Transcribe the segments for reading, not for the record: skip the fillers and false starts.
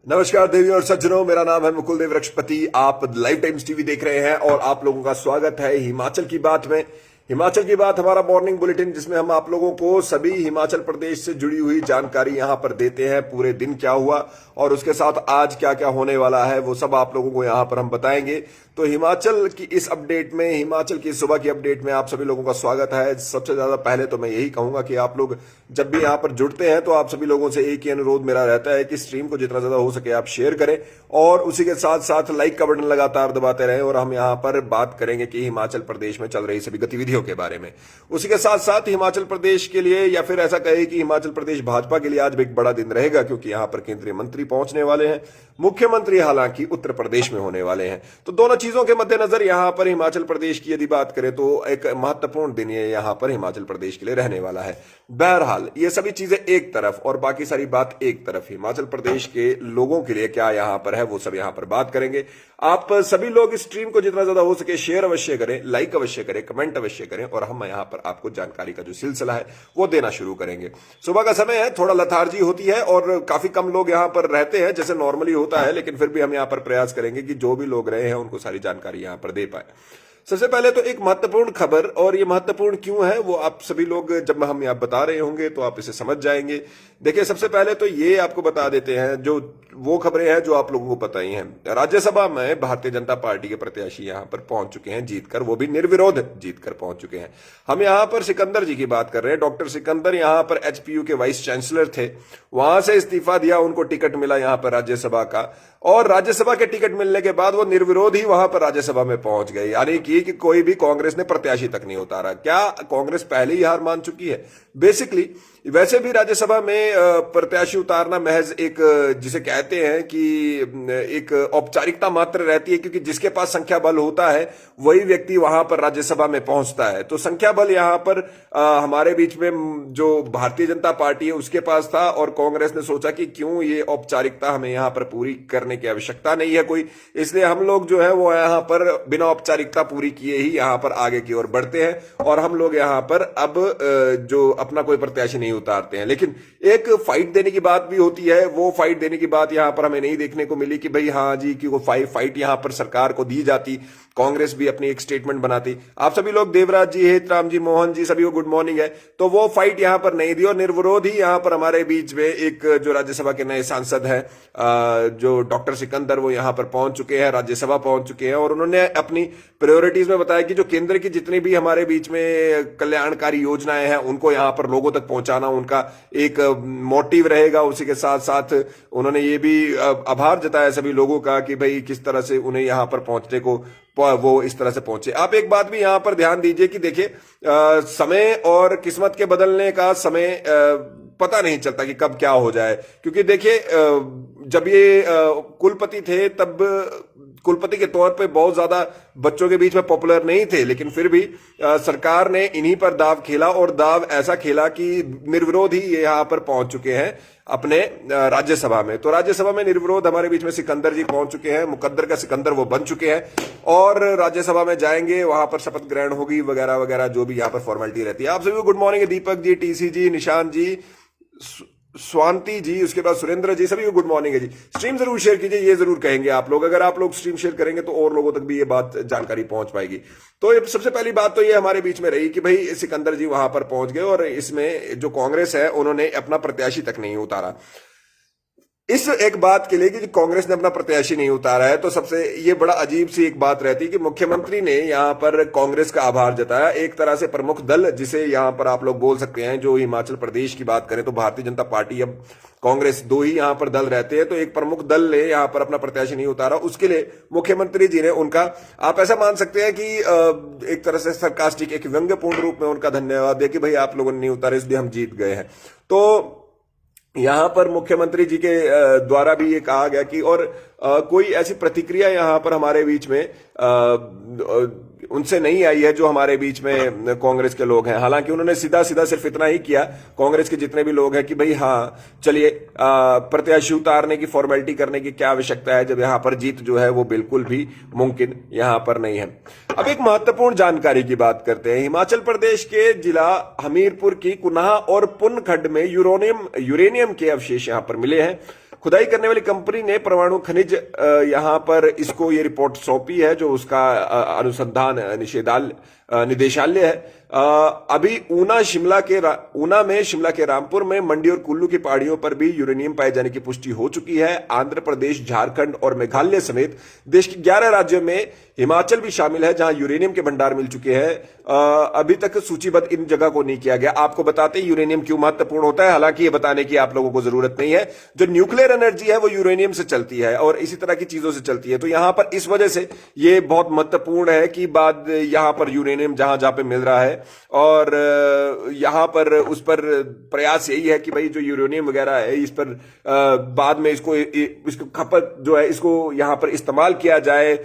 नमस्कार देवी और सज्जनों, मेरा नाम है मुकुल देव वृक्षपति। आप लाइव टाइम्स टीवी देख रहे हैं और आप लोगों का स्वागत है हिमाचल की बात में। हिमाचल की बात हमारा मॉर्निंग बुलेटिन, जिसमें हम आप लोगों को सभी हिमाचल प्रदेश से जुड़ी हुई जानकारी यहां पर देते हैं। पूरे दिन क्या हुआ और उसके साथ आज क्या क्या होने वाला है वो सब आप लोगों को यहां पर हम बताएंगे। तो हिमाचल की इस अपडेट में, हिमाचल की सुबह की अपडेट में आप सभी लोगों का स्वागत है। सबसे ज्यादा पहले तो मैं यही कहूंगा कि आप लोग जब भी यहां पर जुड़ते हैं तो आप सभी लोगों से एक ही अनुरोध मेरा रहता है कि स्ट्रीम को जितना ज्यादा हो सके आप शेयर करें और उसी के साथ साथ लाइक का बटन लगातार दबाते रहें। और हम यहां पर बात करेंगे कि हिमाचल प्रदेश में चल रही सभी गतिविधियों के बारे में। उसी के साथ साथ हिमाचल प्रदेश के लिए, या फिर ऐसा कहे कि हिमाचल प्रदेश भाजपा के लिए आज भी एक बड़ा दिन रहेगा, क्योंकि यहां पर केंद्रीय मंत्री पहुंचने वाले हैं। मुख्यमंत्री हालांकि उत्तर प्रदेश में होने वाले हैं। तो दोनों चीजों के मद्देनजर यहां पर हिमाचल प्रदेश की यदि बात करें तो एक महत्वपूर्ण दिन ये यहां पर हिमाचल प्रदेश के लिए रहने वाला है। बहरहाल ये सभी चीजें एक तरफ और बाकी सारी बात एक तरफ, हिमाचल प्रदेश के लोगों के लिए क्या यहां पर है वो सब यहां पर बात करेंगे। आप सभी लोग इस स्ट्रीम को जितना ज्यादा हो सके शेयर अवश्य करें, लाइक अवश्य करें, कमेंट अवश्य करें और हम यहां पर आपको जानकारी का जो सिलसिला है वो देना शुरू करेंगे। सुबह का समय है, थोड़ा लथार्जी होती है और काफी कम लोग यहां पर रहते हैं जैसे नॉर्मली होता है, लेकिन फिर भी हम यहां पर प्रयास करेंगे कि जो भी लोग रहे हैं उनको सारी जानकारी यहां पर दे पाए। सबसे पहले तो एक महत्वपूर्ण खबर, और ये महत्वपूर्ण क्यों है वो आप सभी लोग जब हम यहाँ बता रहे होंगे तो आप इसे समझ जाएंगे। देखिए, सबसे पहले तो ये आपको बता देते हैं, जो वो खबरें हैं जो आप लोगों को पता ही हैं। राज्यसभा में भारतीय जनता पार्टी के प्रत्याशी यहां पर पहुंच चुके हैं जीतकर, वो भी निर्विरोध जीतकर पहुंच चुके हैं। हम यहां पर सिकंदर जी की बात कर रहे हैं। डॉक्टर सिकंदर यहां पर एचपीयू के वाइस चांसलर थे, वहां से इस्तीफा दिया, उनको टिकट मिला यहां पर राज्यसभा का, और राज्यसभा के टिकट मिलने के बाद वो निर्विरोध ही वहां पर राज्यसभा में पहुंच गए। यानी कि कोई भी कांग्रेस ने प्रत्याशी तक नहीं उतारा। क्या कांग्रेस पहले ही हार मान चुकी है? बेसिकली वैसे भी राज्यसभा में प्रत्याशी उतारना महज एक, जिसे कहते हैं कि एक औपचारिकता मात्र रहती है, क्योंकि जिसके पास संख्या बल होता है वही व्यक्ति वहां पर राज्यसभा में पहुंचता है। तो संख्या बल यहां पर हमारे बीच में जो भारतीय जनता पार्टी है उसके पास था, और कांग्रेस ने सोचा कि क्यों ये औपचारिकता हमें यहां पर पूरी करने की आवश्यकता नहीं है कोई, इसलिए हम लोग जो है वो यहां पर बिना औपचारिकता पूरी किए ही यहां पर आगे की ओर बढ़ते हैं और हम लोग यहां पर अब जो अपना कोई प्रत्याशी नहीं उतारते हैं। लेकिन एक फाइट देने की बात भी होती है, वो फाइट देने की बात यहां पर हमें नहीं देखने को मिली कि भाई हाँ जी कि वो फाइट यहां पर सरकार को दी जाती, कांग्रेस भी अपनी एक स्टेटमेंट बनाती। आप सभी लोग, देवराज जी, हेतराम जी, मोहन जी, सभी को गुड मॉर्निंग है। तो वो फाइट यहां पर नहीं दी और निर्विरोध ही यहां पर हमारे बीच में एक जो राज्यसभा के नए सांसद हैं जो डॉक्टर सिकंदर, वो यहां पर पहुंच चुके हैं, राज्यसभा पहुंच चुके हैं, और उन्होंने अपनी प्रायोरिटीज में बताया कि जो केंद्र की जितनी भी हमारे बीच में कल्याणकारी योजनाएं हैं उनको यहां पर लोगों तक पहुंचाना उनका एक मोटिव रहेगा। उसी के साथ साथ उन्होंने ये भी आभार जताया सभी लोगों का कि भाई किस तरह से उन्हें यहां पर पहुंचने को वो इस तरह से पहुंचे। आप एक बात भी यहां पर ध्यान दीजिए कि देखिए, समय और किस्मत के बदलने का समय पता नहीं चलता कि कब क्या हो जाए। क्योंकि देखिए, जब ये कुलपति थे तब कुलपति के तौर पे बहुत ज्यादा बच्चों के बीच में पॉपुलर नहीं थे, लेकिन फिर भी सरकार ने इन्हीं पर दाव खेला, और दाव ऐसा खेला कि निर्विरोध ही यहां पर पहुंच चुके हैं अपने राज्यसभा में। तो राज्यसभा में निर्विरोध हमारे बीच में सिकंदर जी पहुंच चुके हैं, मुकद्दर का सिकंदर वो बन चुके हैं, और राज्यसभा में जाएंगे, वहां पर शपथ ग्रहण होगी वगैरह वगैरह जो भी यहां पर फॉर्मेलिटी रहती है। आप सभी को गुड मॉर्निंग है, दीपक जी, टीसी जी, निशान जी, स्वांति जी, उसके बाद सुरेंद्र जी, सभी को गुड मॉर्निंग है जी। स्ट्रीम जरूर शेयर कीजिए, ये जरूर कहेंगे आप लोग, अगर आप लोग स्ट्रीम शेयर करेंगे तो और लोगों तक भी ये बात जानकारी पहुंच पाएगी। तो सबसे पहली बात तो ये हमारे बीच में रही कि भाई सिकंदर जी वहां पर पहुंच गए, और इसमें जो कांग्रेस है उन्होंने अपना प्रत्याशी तक नहीं उतारा। इस एक बात के लिए कि कांग्रेस ने अपना प्रत्याशी नहीं उतारा है, तो सबसे ये बड़ा अजीब सी एक बात रहती है कि मुख्यमंत्री ने यहां पर कांग्रेस का आभार जताया। एक तरह से प्रमुख दल, जिसे यहां पर आप लोग बोल सकते हैं, जो हिमाचल प्रदेश की बात करें तो भारतीय जनता पार्टी, अब कांग्रेस, दो ही यहां पर दल रहते हैं, तो एक प्रमुख दल ने यहां पर अपना प्रत्याशी नहीं उतारा। उसके लिए मुख्यमंत्री जी ने उनका, आप ऐसा मान सकते हैं कि एक तरह से सरकास्टिक, एक व्यंग्यपूर्ण रूप में उनका धन्यवाद दिया कि भाई आप लोगों ने नहीं उतारे इसलिए हम जीत गए हैं। तो यहां पर मुख्यमंत्री जी के द्वारा भी ये कहा गया कि, और कोई ऐसी प्रतिक्रिया यहां पर हमारे बीच में उनसे नहीं आई है जो हमारे बीच में कांग्रेस के लोग हैं। हालांकि उन्होंने सीधा सीधा सिर्फ इतना ही किया, कांग्रेस के जितने भी लोग हैं, कि भाई हाँ चलिए प्रत्याशी उतारने की फॉर्मेलिटी करने की क्या आवश्यकता है जब यहां पर जीत जो है वो बिल्कुल भी मुमकिन यहां पर नहीं है। अब एक महत्वपूर्ण जानकारी की बात करते हैं। हिमाचल प्रदेश के जिला हमीरपुर की कुनाह और पुन खड्ड में यूरेनियम के अवशेष यहां पर मिले हैं। खुदाई करने वाली कंपनी ने परमाणु खनिज यहां पर इसको ये रिपोर्ट सौंपी है, जो उसका अनुसंधान निदेशालय है। अभी ऊना में शिमला के रामपुर में, मंडी और कुल्लू की पहाड़ियों पर भी यूरेनियम पाए जाने की पुष्टि हो चुकी है। आंध्र प्रदेश, झारखंड और मेघालय समेत देश के 11 राज्यों में, हिमाचल भी शामिल है, जहां यूरेनियम के भंडार मिल चुके हैं। अभी तक सूचीबद्ध इन जगह को नहीं किया गया। आपको बताते हैं यूरेनियम क्यों महत्वपूर्ण होता है, हालांकि ये बताने की आप लोगों को जरूरत नहीं है। जो न्यूक्लियर एनर्जी है वो यूरेनियम से चलती है और इसी तरह की चीजों से चलती है, तो यहां पर इस वजह से ये बहुत महत्वपूर्ण है कि बाद यहां पर यूरेनियम जहां जहां पे मिल रहा है, और यहां पर उस पर प्रयास यही है कि भाई जो यूरेनियम वगैरह है इस पर बाद में इसको खपत जो है इसको यहां पर इस्तेमाल किया जाए।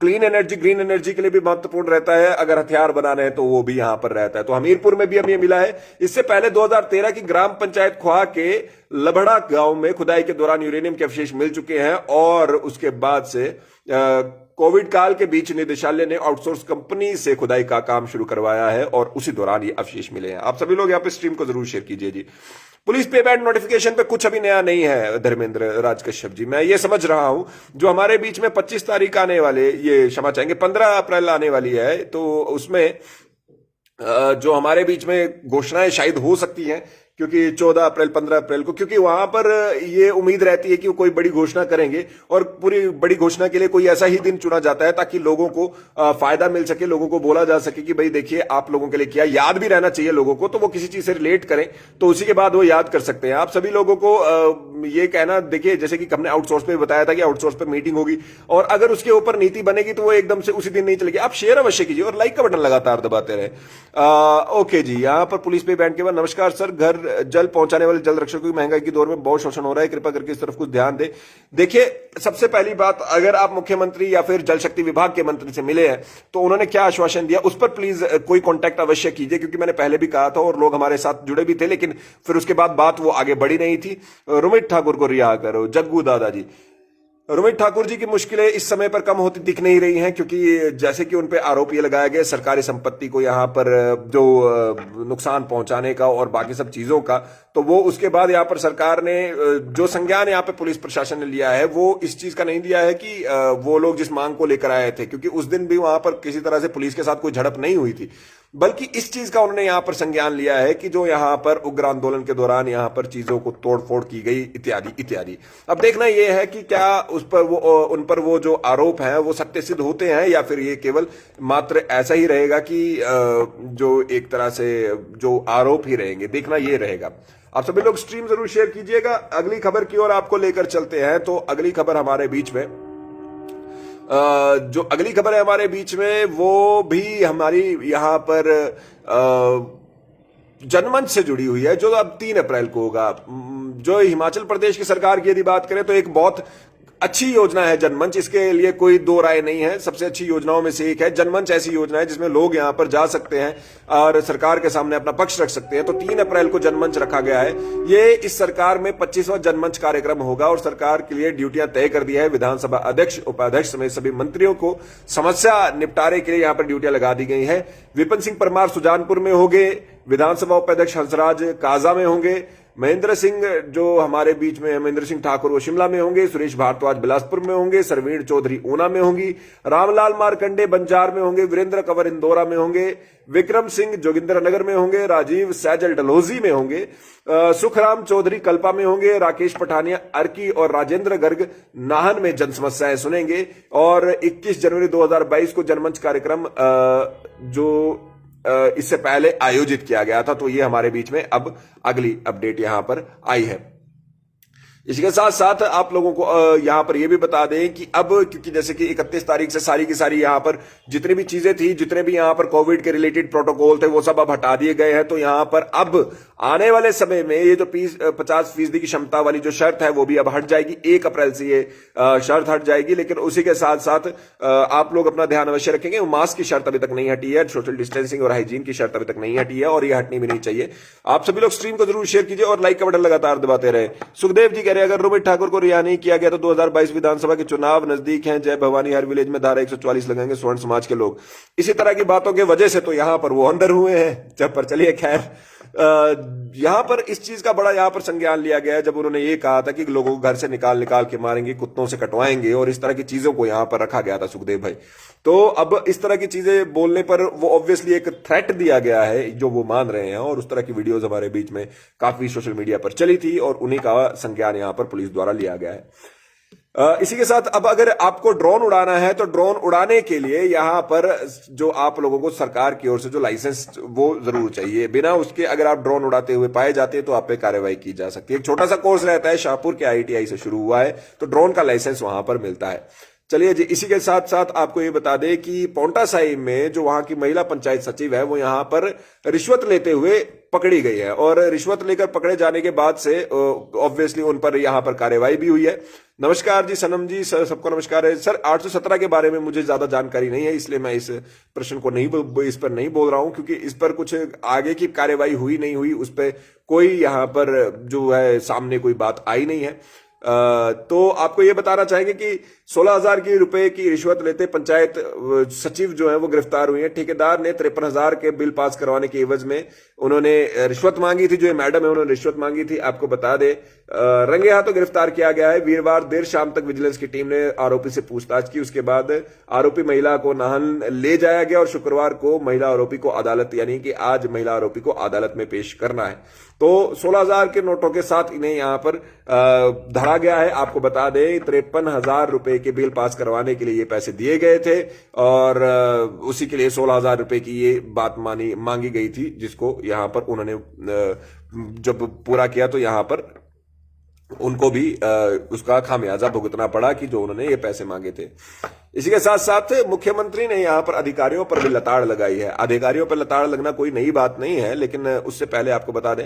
क्लीन एनर्जी, ग्रीन एनर्जी के लिए भी महत्वपूर्ण रहता है। अगर हथियार बनाने हैं तो वो भी यहां पर रहता है। तो हमीरपुर में भी हमें मिला है। इससे पहले 2013 की ग्राम पंचायत ख्वा के लबड़ा गांव में खुदाई के दौरान यूरेनियम के अवशेष मिल चुके हैं, और उसके बाद से कोविड काल के बीच निदेशालय ने आउटसोर्स कंपनी से खुदाई का काम शुरू करवाया है और उसी दौरान ये अवशेष मिले हैं। आप सभी लोग यहाँ पे स्ट्रीम को जरूर शेयर कीजिए जी। पुलिस पे बैंड नोटिफिकेशन पे कुछ अभी नया नहीं है धर्मेंद्र राज कश्यप जी, मैं ये समझ रहा हूं जो हमारे बीच में 25 तारीख आने वाले, ये क्षमा चाहेंगे 15 अप्रैल आने वाली है, तो उसमें जो हमारे बीच में घोषणाएं शायद हो सकती हैं, क्योंकि 14 अप्रैल 15 अप्रैल को, क्योंकि वहां पर ये उम्मीद रहती है कि वो कोई बड़ी घोषणा करेंगे, और पूरी बड़ी घोषणा के लिए कोई ऐसा ही दिन चुना जाता है ताकि लोगों को फायदा मिल सके, लोगों को बोला जा सके कि भाई देखिए आप लोगों के लिए किया, याद भी रहना चाहिए लोगों को, तो वो किसी चीज से रिलेट करें तो उसी के बाद वो याद कर सकते हैं। आप सभी लोगों को ये कहना, देखिए जैसे कि हमने आउटसोर्स पे बताया था कि आउटसोर्स पे मीटिंग होगी, और अगर उसके ऊपर नीति बनेगी तो वो एकदम से उसी दिन नहीं चलेगी। आप शेयर अवश्य कीजिए और लाइक का बटन लगातार दबाते रहे। ओके जी, यहां पर पुलिस पे बैंड के बाद, नमस्कार सर, घर जल पहुंचाने वाले जल रक्षकों की महंगाई के दौर में बहुत शोषण हो रहा है, कृपया करके इस तरफ कुछ ध्यान दें। देखिए सबसे पहली बात, अगर आप मुख्यमंत्री या फिर जल शक्ति विभाग के मंत्री से मिले हैं तो उन्होंने क्या आश्वासन दिया उस पर प्लीज कोई कांटेक्ट अवश्य कीजिए, क्योंकि मैंने पहले भी कहा था और लोग हमारे साथ जुड़े भी थे, लेकिन फिर उसके बाद बात वो आगे बढ़ी नहीं थी। रोमित ठाकुर को रिहा करो, जग्गू दादाजी। रोमित ठाकुर जी की मुश्किलें इस समय पर कम होती दिख नहीं रही हैं, क्योंकि जैसे कि उन पे आरोप ये लगाया गया सरकारी संपत्ति को यहाँ पर जो नुकसान पहुंचाने का और बाकी सब चीजों का, तो वो उसके बाद यहाँ पर सरकार ने जो संज्ञान यहाँ पे पुलिस प्रशासन ने लिया है वो इस चीज का नहीं दिया है कि वो लोग जिस मांग को लेकर आए थे, क्योंकि उस दिन भी वहां पर किसी तरह से पुलिस के साथ कोई झड़प नहीं हुई थी, बल्कि इस चीज का उन्होंने यहां पर संज्ञान लिया है कि जो यहां पर उग्र आंदोलन के दौरान यहां पर चीजों को तोड़फोड़ की गई इत्यादि इत्यादि। अब देखना यह है कि क्या उन पर वो जो आरोप हैं वो सत्य सिद्ध होते हैं या फिर ये केवल मात्र ऐसा ही रहेगा कि जो एक तरह से जो आरोप ही रहेंगे, देखना ये रहेगा। आप सभी लोग स्ट्रीम जरूर शेयर कीजिएगा। अगली खबर की ओर आपको लेकर चलते हैं। तो अगली खबर हमारे बीच में जो अगली खबर है हमारे बीच में वो भी हमारी यहां पर जनमंच से जुड़ी हुई है, जो अब 3 अप्रैल को होगा। जो हिमाचल प्रदेश की सरकार की यदि बात करें तो एक बहुत अच्छी योजना है जनमंच, इसके लिए कोई दो राय नहीं है। सबसे अच्छी योजनाओं में से एक है जनमंच। ऐसी योजना है जिसमें लोग यहां पर जा सकते हैं और सरकार के सामने अपना पक्ष रख सकते हैं। तो 3 अप्रैल को जनमंच रखा गया है। ये इस सरकार में 25वां जनमंच कार्यक्रम होगा और सरकार के लिए ड्यूटियां तय कर दी है। विधानसभा अध्यक्ष, उपाध्यक्ष समेत सभी मंत्रियों को समस्या निपटारे के लिए यहां पर ड्यूटियां लगा दी गई है। विपिन सिंह परमार सुजानपुर में होंगे, विधानसभा उपाध्यक्ष हंसराज काजा में होंगे, महेंद्र सिंह जो हमारे बीच में महेंद्र सिंह ठाकुर वो शिमला में होंगे, सुरेश भारद्वाज बिलासपुर में होंगे, सरवीण चौधरी ऊना में होंगी, रामलाल मारकंडे बंजार में होंगे, वीरेंद्र कंवर इंदौरा में होंगे, विक्रम सिंह जोगिंद्रनगर में होंगे, राजीव सैजल डलहौजी में होंगे, सुखराम चौधरी कल्पा में होंगे, राकेश पठानिया अर्की और राजेंद्र गर्ग नाहन में जन समस्याएं सुनेंगे। और 21 जनवरी 2022 को जनमंच कार्यक्रम जो इससे पहले आयोजित किया गया था। तो ये हमारे बीच में अब अगली अपडेट यहां पर आई है। इसके साथ साथ आप लोगों को यहां पर यह भी बता दें कि अब क्योंकि जैसे कि 31 तारीख से सारी की सारी यहां पर जितनी भी चीजें थी, जितने भी यहां पर कोविड के रिलेटेड प्रोटोकॉल थे, वो सब अब हटा दिए गए हैं। तो यहां पर अब आने वाले समय में ये जो 50% की क्षमता वाली जो शर्त है वो भी अब हट जाएगी। 1 अप्रैल से ये शर्त हट जाएगी। लेकिन उसी के साथ साथ आप लोग अपना ध्यान अवश्य रखेंगे, मास्क की शर्त अभी तक नहीं हटी है, सोशल डिस्टेंसिंग और हाइजीन की शर्त अभी तक नहीं हटी है और ये हटनी भी नहीं चाहिए। आप सभी लोग स्ट्रीम को जरूर शेयर कीजिए और लाइक का बटन लगातार दबाते रहे। सुखदेव जी कह रहे हैं अगर रोमित ठाकुर को रिहा नहीं किया गया तो 2022 विधानसभा के चुनाव नजदीक हैं, जय भवानी हर विलेज में धारा 144 लगाएंगे स्वर्ण समाज के लोग। इसी तरह की बातों की वजह से तो यहां पर वो अंदर हुए हैं। जब पर चलिए खैर, यहां पर इस चीज का बड़ा यहां पर संज्ञान लिया गया है जब उन्होंने ये कहा था कि लोगों को घर से निकाल निकाल के मारेंगे, कुत्तों से कटवाएंगे, और इस तरह की चीजों को यहां पर रखा गया था सुखदेव भाई। तो अब इस तरह की चीजें बोलने पर वो ऑब्वियसली एक थ्रेट दिया गया है जो वो मान रहे हैं, और उस तरह की वीडियोस हमारे बीच में काफी सोशल मीडिया पर चली थी और उन्हीं का संज्ञान यहां पर पुलिस द्वारा लिया गया है। इसी के साथ अब अगर आपको ड्रोन उड़ाना है तो ड्रोन उड़ाने के लिए यहां पर जो आप लोगों को सरकार की ओर से जो लाइसेंस वो जरूर चाहिए। बिना उसके अगर आप ड्रोन उड़ाते हुए पाए जाते हैं तो आप पे कार्रवाई की जा सकती है। एक छोटा सा कोर्स रहता है, शाहपुर के IITI से शुरू हुआ है, तो ड्रोन का लाइसेंस वहां पर मिलता है। चलिए जी, इसी के साथ साथ आपको ये बता दें कि पांवटा साहिब में जो वहां की महिला पंचायत सचिव है वो यहां पर रिश्वत लेते हुए पकड़ी गई है, और रिश्वत लेकर पकड़े जाने के बाद से ऑब्वियसली उन पर यहां पर कार्रवाई भी हुई है। नमस्कार जी सनम जी, सर सबको नमस्कार है। सर 817 के बारे में मुझे ज्यादा जानकारी नहीं है, इसलिए मैं इस प्रश्न को इस पर नहीं बोल रहा हूं, क्योंकि इस पर कुछ आगे की कार्रवाई हुई नहीं हुई उस पर कोई यहां पर जो है सामने कोई बात आई नहीं है। तो आपको ये बताना चाहेंगे कि 16,000 की रुपए की रिश्वत लेते पंचायत सचिव जो है वो गिरफ्तार हुई है। ठेकेदार ने 53,000 के बिल पास करवाने के एवज में उन्होंने रिश्वत मांगी थी। जो ये मैडम है उन्होंने रिश्वत मांगी थी, आपको बता दे रंगे हाथों गिरफ्तार किया गया है। वीरवार देर शाम तक विजिलेंस की टीम ने आरोपी से पूछताछ की, उसके बाद आरोपी महिला को नाहन ले जाया गया और शुक्रवार को महिला आरोपी को अदालत, यानी कि आज महिला आरोपी को अदालत में पेश करना है। तो 16,000 के नोटों के साथ इन्हें यहां पर धरा गया है। आपको बता दें 53,000 रुपए के बिल पास करवाने के लिए ये पैसे दिए गए थे, और उसी के लिए 16,000 रुपए की ये बात मांगी गई थी, जिसको यहां पर उन्होंने जब पूरा किया तो यहां पर उनको भी उसका खामियाजा भुगतना पड़ा कि जो उन्होंने ये पैसे मांगे थे। इसी के साथ साथ मुख्यमंत्री ने यहां पर अधिकारियों पर भी लताड़ लगाई है। अधिकारियों पर लताड़ लगना कोई नई बात नहीं है, लेकिन उससे पहले आपको बता दें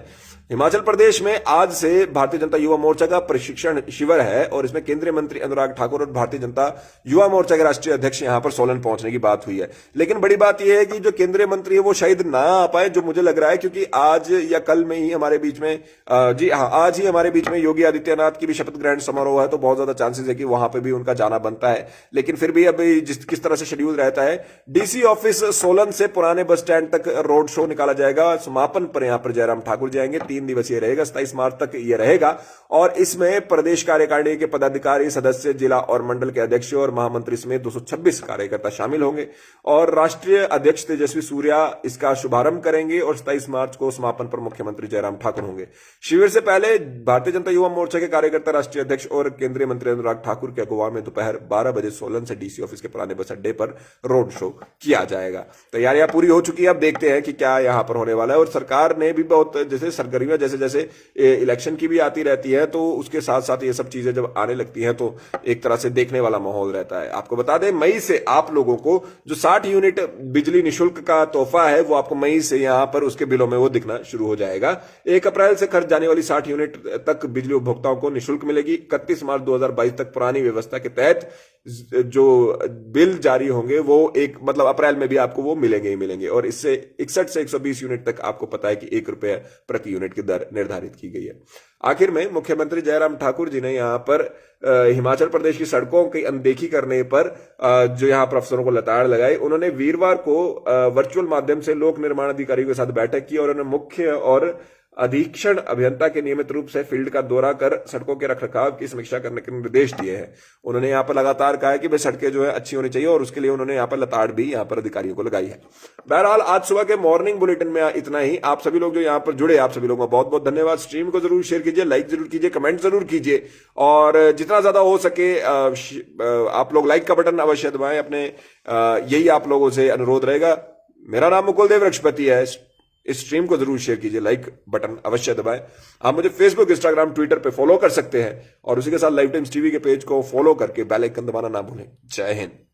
हिमाचल प्रदेश में आज से भारतीय जनता युवा मोर्चा का प्रशिक्षण शिविर है, और इसमें केंद्रीय मंत्री अनुराग ठाकुर और भारतीय जनता युवा मोर्चा के राष्ट्रीय अध्यक्ष यहां पर सोलन पहुंचने की बात हुई है। लेकिन बड़ी बात यह है कि जो केंद्रीय मंत्री है वो शायद ना आ पाए, जो मुझे लग रहा है, क्योंकि आज या कल में ही हमारे बीच में जी हाँ आज ही हमारे बीच में योगी आदित्यनाथ की भी शपथ ग्रहण समारोह है, तो बहुत ज्यादा चांसेस है कि वहां पर भी उनका जाना बनता है। लेकिन फिर भी अभी किस तरह से शेड्यूल रहता है, डीसी ऑफिस सोलन से पुराने बस स्टैंड तक रोड शो निकाला जाएगा। समापन पर यहां पर जयराम ठाकुर जाएंगे। 3 दिवसीय रहेगा, 27 मार्च तक ये रहेगा, और इसमें प्रदेश कार्यकारिणी के पदाधिकारी, सदस्य, जिला और मंडल के अध्यक्ष और महामंत्री समेत 226 कार्यकर्ता शामिल होंगे, और राष्ट्रीय अध्यक्ष तेजस्वी सूर्या इसका शुभारंभ करेंगे, और 27 मार्च को समापन पर मुख्यमंत्री जयराम ठाकुर होंगे। शिविर से पहले भारतीय जनता युवा मोर्चा के कार्यकर्ता, राष्ट्रीय अध्यक्ष और केंद्रीय मंत्री अनुराग ठाकुर के अगुवा में दोपहर 12 बजे सोलन से डीसी ऑफिस के पुराने बस अड्डे पर रोड शो किया जाएगा। तैयारियां पूरी हो चुकी है, अब देखते हैं कि क्या यहां पर होने वाला है। और सरकार ने भी बहुत जैसे सरगर्मियां जैसे जैसे इलेक्शन की भी आती रहती है, तो उसके साथ साथ ये सब चीजें जब आने लगती हैं तो एक तरह से देखने वाला माहौल रहता है। आपको बता दें मई से आप लोगों को जो 60 यूनिट बिजली निःशुल्क का तोहफा है वो आपको मई से यहां पर उसके बिलों में वो दिखना शुरू हो जाएगा। 1 अप्रैल से खर्च जाने वाली 60 यूनिट तक बिजली उपभोक्ताओं को निःशुल्क मिलेगी। 31 मार्च 2022 तक पुरानी व्यवस्था के तहत जो बिल जारी होंगे वो मतलब अप्रैल में भी आपको वो मिलेंगे ही मिलेंगे, और इससे 61 से 120 यूनिट तक आपको पता है कि 1 रुपया प्रति यूनिट की दर निर्धारित की गई है। आखिर में मुख्यमंत्री जयराम ठाकुर जी ने यहां पर हिमाचल प्रदेश की सड़कों की अनदेखी करने पर जो यहां पर अफसरों को लताड़ लगाई। उन्होंने वीरवार को वर्चुअल माध्यम से लोक निर्माण अधिकारियों के साथ बैठक की, और उन्होंने मुख्य और अधीक्षण अभियंता के नियमित रूप से फील्ड का दौरा कर सड़कों के रखरखाव की समीक्षा करने के निर्देश दिए हैं। उन्होंने यहां पर लगातार कहा है कि भाई सड़कें जो है अच्छी होनी चाहिए, और उसके लिए उन्होंने यहां पर लताड़ भी यहां पर अधिकारियों को लगाई है। बहरहाल आज सुबह के मॉर्निंग बुलेटिन में इतना ही। आप सभी लोग जो यहां पर जुड़े, आप सभी लोगों का बहुत बहुत धन्यवाद। स्ट्रीम को जरूर शेयर कीजिए, लाइक जरूर कीजिए, कमेंट जरूर कीजिए, और जितना ज्यादा हो सके आप लोग लाइक का बटन अवश्य दबाएं अपने, यही आप लोगों से अनुरोध रहेगा। मेरा नाम मुकुल देव वृक्षपति है। इस स्ट्रीम को जरूर शेयर कीजिए, लाइक बटन अवश्य दबाएं। आप मुझे फेसबुक, इंस्टाग्राम, ट्विटर पे फॉलो कर सकते हैं, और उसी के साथ लाइव टाइम्स टीवी के पेज को फॉलो करके बेल आइकन दबाना ना भूलें। जय हिंद।